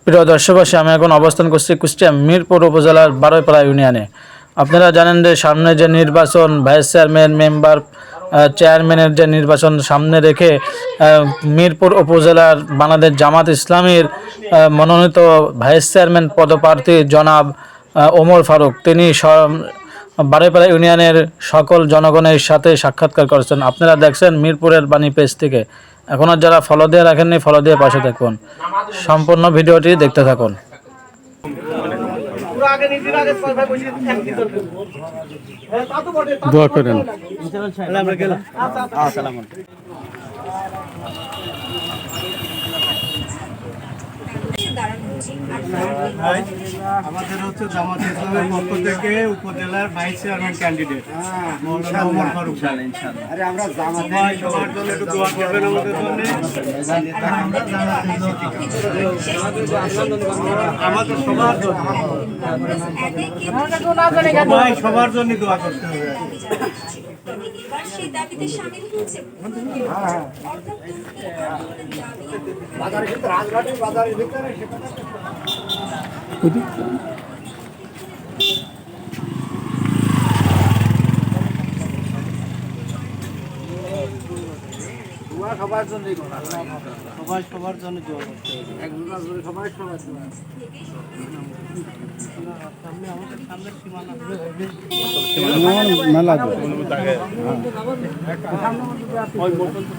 প্রিয় দর্শকবাসী, আমি এখন অবস্থান করছি কুষ্টিয়া মিরপুর উপজেলার বারৈপাড়া ইউনিয়নে। আপনারা জানেন যে সামনে যে নির্বাচন, ভাইস চেয়ারম্যান, মেম্বার, চেয়ারম্যানের যে নির্বাচন সামনে রেখে মিরপুর উপজেলার বাংলাদেশ জামাত ইসলামীর মনোনীত ভাইস চেয়ারম্যান পদপ্রার্থী জনাব ওমর ফারুক তিনি বারৈপাড়া ইউনিয়নের সকল জনগণের সাথে সাক্ষাৎকার করেছেন। আপনারা দেখছেন মিরপুরের বাণী পেজ থেকে। এখনও যারা ফলো দিয়ে রাখেননি, ফলো দিয়ে পাশে থাকুন। সম্পূর্ণ ভিডিওটি দেখতে থাকুন। দোয়া করেন। আমাদের হচ্ছে জামাত ইসলামের পক্ষ থেকে উপজেলার ভাইস চেয়ারম্যান ক্যান্ডিডেট মৌলানা ওমর ফারুক। আরে আমরা জামাত সবার জন্য একটু দোয়া করবেন আমাদের সবার জন্য সবার জন্য দোয়া করতে হবে। সবার জন্য সবার জন্য দোয়া করতে হবে। সবাই সবার জন্য সামনে আমাদের সামনে সীমানা মেলা ওই মোটর তো